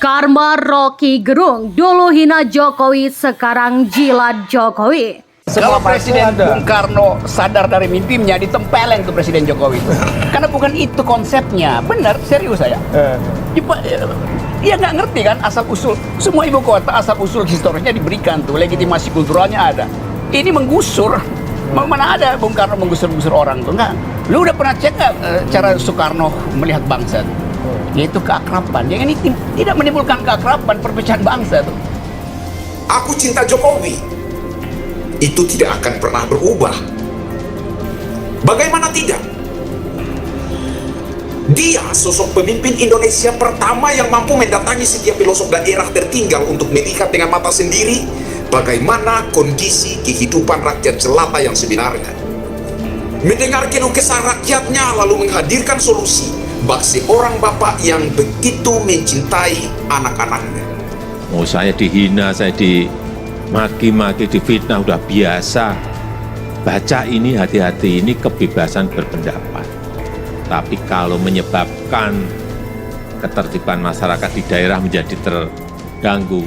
Karma Rocky Gerung, dulu hina Jokowi, sekarang jilat Jokowi. Kalau Presiden Bung Karno sadar dari mimpinya, ditempeleng tuh Presiden Jokowi itu. Karena bukan itu konsepnya. Benar, serius saya. Dia nggak ngerti kan asal usul. Semua ibu kota asal usul historisnya diberikan tuh, legitimasi kulturalnya ada. Ini menggusur. Mana ada Bung Karno menggusur-gusur orang tuh? Enggak. Lu udah pernah cek nggak cara Soekarno melihat bangsa tuh? Yaitu keakraban. Yang ini tidak menimbulkan keakraban, perpecahan bangsa tuh. Aku cinta Jokowi. Itu tidak akan pernah berubah. Bagaimana tidak? Dia sosok pemimpin Indonesia pertama yang mampu mendatangi setiap pelosok daerah tertinggal untuk melihat dengan mata sendiri bagaimana kondisi kehidupan rakyat jelata yang sebenarnya. Mendengar keluh kesah rakyatnya lalu menghadirkan solusi bagi seorang bapak yang begitu mencintai anak-anaknya. Oh, saya dihina, saya dimaki-maki, difitnah udah biasa. Baca ini, hati-hati, ini kebebasan berpendapat. Tapi kalau menyebabkan ketertiban masyarakat di daerah menjadi terganggu,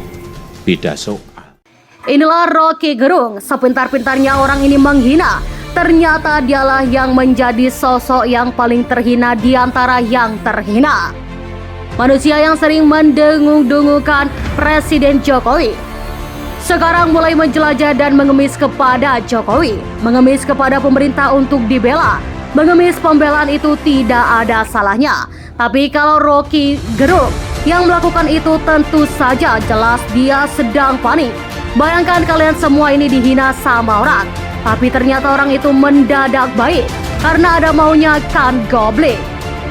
beda soal. Inilah Rocky Gerung, sepintar-pintarnya orang ini menghina. Ternyata dialah yang menjadi sosok yang paling terhina di antara yang terhina. Manusia yang sering mendengung-dengungkan Presiden Jokowi sekarang mulai menjelajah dan mengemis kepada Jokowi, mengemis kepada pemerintah untuk dibela. Mengemis pembelaan itu tidak ada salahnya. Tapi kalau Rocky Gerung yang melakukan itu, tentu saja jelas dia sedang panik. Bayangkan kalian semua ini dihina sama orang, tapi ternyata orang itu mendadak baik karena ada maunya, kan goblin.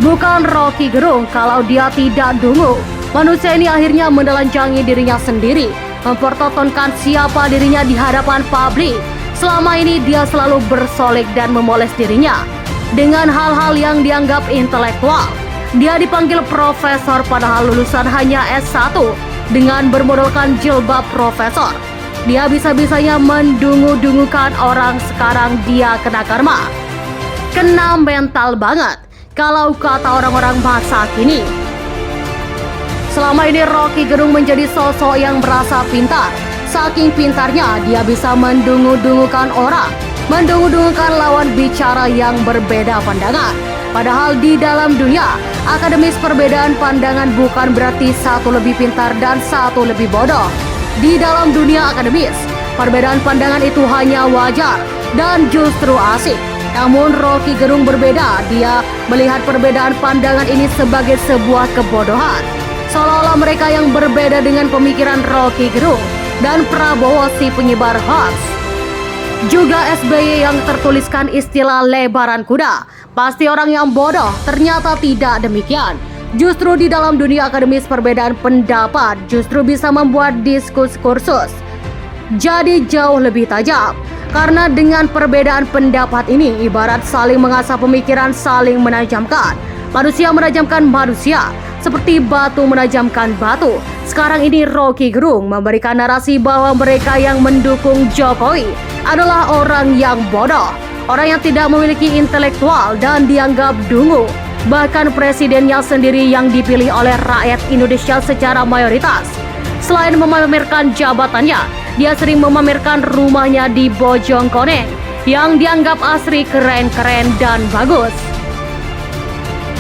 Bukan Rocky Gerung kalau dia tidak dungu. Manusia ini akhirnya menelanjangi dirinya sendiri, mempertontonkan siapa dirinya di hadapan publik. Selama ini dia selalu bersolek dan memoles dirinya dengan hal-hal yang dianggap intelektual. Dia dipanggil profesor padahal lulusan hanya S1 dengan bermodalkan jilbab profesor. Dia bisa-bisanya mendungu-dungukan orang, sekarang dia kena karma. Kena mental banget kalau kata orang-orang masa kini. Selama ini Rocky Gerung menjadi sosok yang merasa pintar. Saking pintarnya dia bisa mendungu-dungukan orang, mendungu-dungukan lawan bicara yang berbeda pandangan. Padahal di dalam dunia akademis, perbedaan pandangan bukan berarti satu lebih pintar dan satu lebih bodoh. Di dalam dunia akademis, perbedaan pandangan itu hanya wajar dan justru asik. Namun Rocky Gerung berbeda, dia melihat perbedaan pandangan ini sebagai sebuah kebodohan. Seolah-olah mereka yang berbeda dengan pemikiran Rocky Gerung dan Prabowo si penyebar hoax. Juga SBY yang tertuliskan istilah lebaran kuda. Pasti orang yang bodoh, ternyata tidak demikian. Justru di dalam dunia akademis, perbedaan pendapat justru bisa membuat diskursus jadi jauh lebih tajam. Karena dengan perbedaan pendapat ini ibarat saling mengasah pemikiran, saling menajamkan. Manusia menajamkan manusia, seperti batu menajamkan batu. Sekarang ini Rocky Gerung memberikan narasi bahwa mereka yang mendukung Jokowi adalah orang yang bodoh, orang yang tidak memiliki intelektual dan dianggap dungu. Bahkan presidennya sendiri yang dipilih oleh rakyat Indonesia secara mayoritas, selain memamerkan jabatannya, dia sering memamerkan rumahnya di Bojongkoneng yang dianggap asri, keren-keren dan bagus.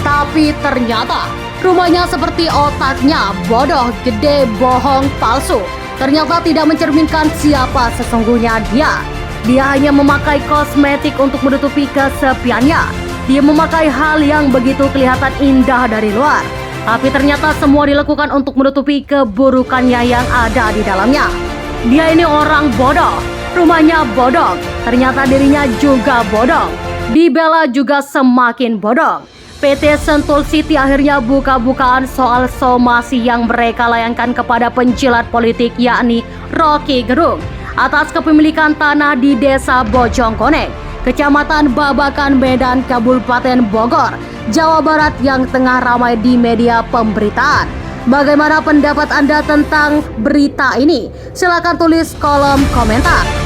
Tapi ternyata rumahnya seperti otaknya bodoh, gede, bohong, palsu. Ternyata tidak mencerminkan siapa sesungguhnya dia. Dia hanya memakai kosmetik untuk menutupi kesepiannya. Dia memakai hal yang begitu kelihatan indah dari luar, tapi ternyata semua dilakukan untuk menutupi keburukannya yang ada di dalamnya. Dia ini orang bodoh, rumahnya bodoh, ternyata dirinya juga bodoh. Dibela juga semakin bodoh. PT Sentul City akhirnya buka-bukaan soal somasi yang mereka layangkan kepada penjilat politik, yakni Rocky Gerung, atas kepemilikan tanah di Desa Bojongkoneng, Kecamatan Babakan, Medan, Kabupaten Bogor, Jawa Barat yang tengah ramai di media pemberitaan. Bagaimana pendapat Anda tentang berita ini? Silakan tulis kolom komentar.